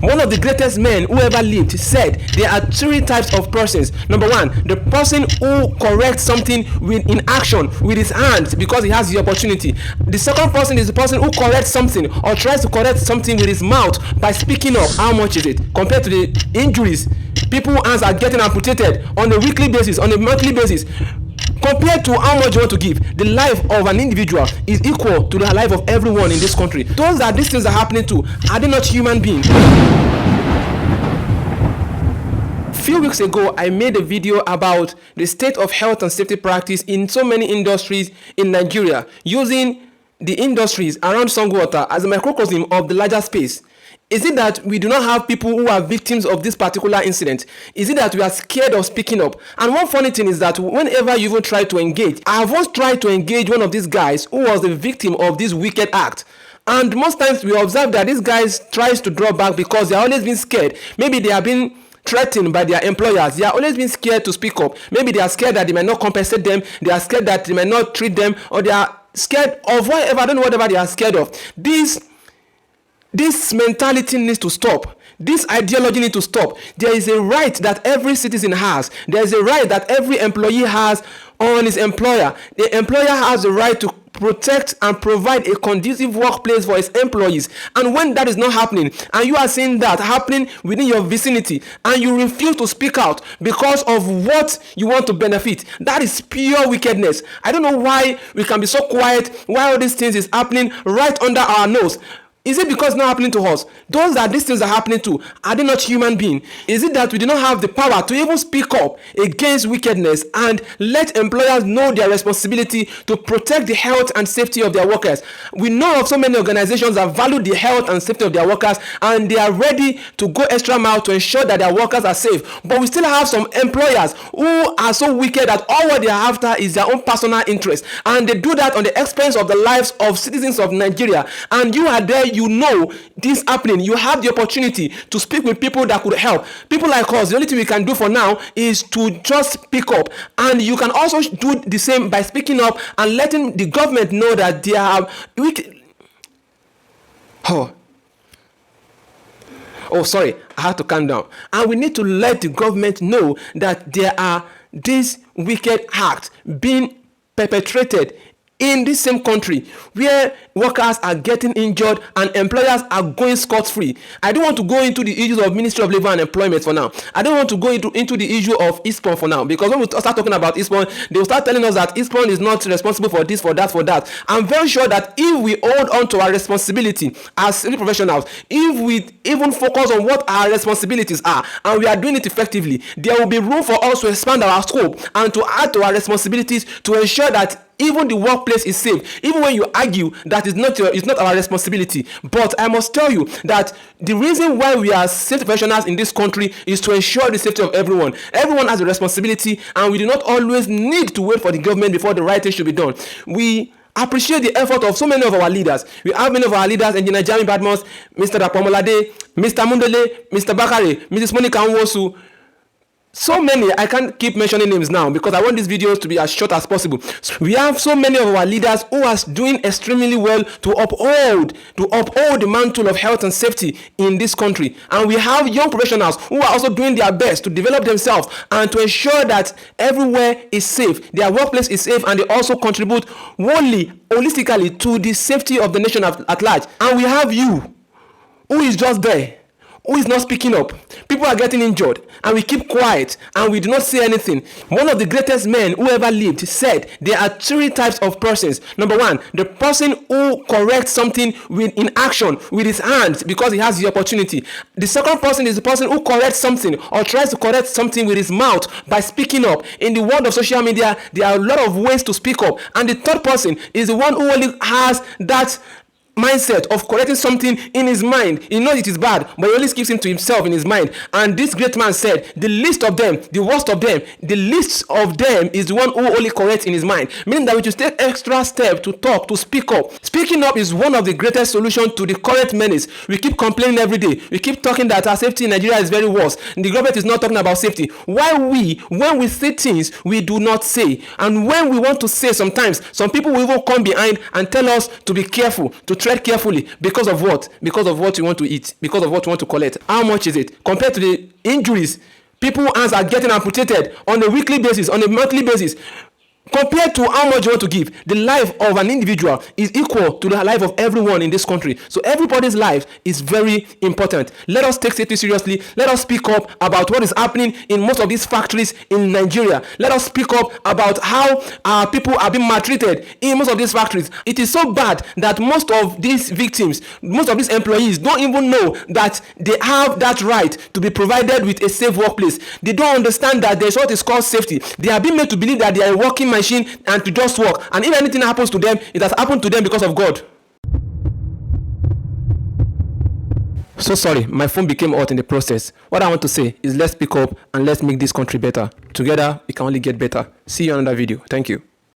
One of the greatest men who ever lived said there are three types of persons. Number one, the person who corrects something in action with his hands because he has the opportunity. The second person is the person who corrects something or tries to correct something with his mouth by speaking up. How much is it compared to the injuries people's hands are getting amputated on a weekly basis, on a monthly basis? Compared to how much you want to give, the life of an individual is equal to the life of everyone in this country. Those that these things are happening to, are they not human beings? Few weeks ago, I made a video about the state of health and safety practice in so many industries in Nigeria, using the industries around Songwater as a microcosm of the larger space. Is it that we do not have people who are victims of this particular incident? Is it that we are scared of speaking up? And one funny thing is that whenever you even try to engage, I have once tried to engage one of these guys who was the victim of this wicked act. And most times we observe that these guys tries to draw back because they are always been scared. Maybe they have been threatened by their employers. They are always been scared to speak up. Maybe they are scared that they might not compensate them. They are scared that they might not treat them, or they are scared of whatever. I don't know whatever they are scared of. This mentality needs to stop. This ideology needs to stop. There is a right that every citizen has. There is a right that every employee has on his employer. The employer has the right to protect and provide a conducive workplace for his employees. And when that is not happening, and you are seeing that happening within your vicinity, and you refuse to speak out because of what you want to benefit, that is pure wickedness. I don't know why we can be so quiet while all these things is happening right under our nose. Is it because it's not happening to us? Those that these things are happening to, are they not human beings? Is it that we do not have the power to even speak up against wickedness and let employers know their responsibility to protect the health and safety of their workers? We know of so many organizations that value the health and safety of their workers, and they are ready to go extra mile to ensure that their workers are safe. But we still have some employers who are so wicked that all what they are after is their own personal interest, and they do that on the expense of the lives of citizens of Nigeria. And you are there, you know this happening. You have the opportunity to speak with people that could help. People like us, the only thing we can do for now is to just speak up. And you can also do the same by speaking up and letting the government know that they are sorry, I have to calm down. And we need to let the government know that there are these wicked acts being perpetrated in this same country where workers are getting injured and employers are going scot-free. I don't want to go into the issues of Ministry of Labor and Employment for now. I don't want to go into the issue of ISPON for now, because when we start talking about ISPON, they will start telling us that ISPON is not responsible for this, for that, for that. I'm very sure that if we hold on to our responsibility as civil professionals, if we even focus on what our responsibilities are and we are doing it effectively, there will be room for us to expand our scope and to add to our responsibilities to ensure that even the workplace is safe. Even when you argue that it's not our responsibility. But I must tell you that the reason why we are safety professionals in this country is to ensure the safety of everyone. Everyone has a responsibility, and we do not always need to wait for the government before the right thing should be done. We appreciate the effort of so many of our leaders. We have many of our leaders, Engineer Jami Badmos, Mr. Rapomolade, Mr. Mundele, Mr. Bakare, Mrs. Monica Nwosu. So many, I can't keep mentioning names now because I want these videos to be as short as possible. We have so many of our leaders who are doing extremely well to uphold the mantle of health and safety in this country. And we have young professionals who are also doing their best to develop themselves and to ensure that everywhere is safe, their workplace is safe, and they also contribute holistically to the safety of the nation at large. And we have you, who is just there, who is not speaking up. People are getting injured and we keep quiet and we do not say anything. One of the greatest men who ever lived said there are three types of persons. Number one, the person who corrects something in action with his hands because he has the opportunity. The second person is the person who corrects something or tries to correct something with his mouth by speaking up. In the world of social media, there are a lot of ways to speak up. And the third person is the one who only has that mindset of correcting something in his mind. He knows it is bad, but he always keeps him to himself in his mind. And this great man said, the least of them, the worst of them, the least of them is the one who only corrects in his mind. Meaning that we should take extra step to talk, to speak up. Speaking up is one of the greatest solutions to the current menace. We keep complaining every day. We keep talking that our safety in Nigeria is very worse. The government is not talking about safety. When we say things, we do not say. And when we want to say, sometimes some people will even come behind and tell us to be careful, to tread carefully because of what? Because of what you want to eat, because of what you want to collect. How much is it compared to the injuries? People's hands are getting amputated on a weekly basis, on a monthly basis. Compared to how much you want to give, the life of an individual is equal to the life of everyone in this country. So everybody's life is very important. Let us take safety seriously. Let us speak up about what is happening in most of these factories in Nigeria. Let us speak up about how our people are being maltreated in most of these factories. It is so bad that most of these victims, most of these employees don't even know that they have that right to be provided with a safe workplace. They don't understand that there is what is called safety. They are being made to believe that they are working machine and to just work, and if anything happens to them, it has happened to them because of God. So sorry, my phone became hot in the process. What I want to say is, let's speak up and let's make this country better. Together we can only get better. See you on another video. Thank you.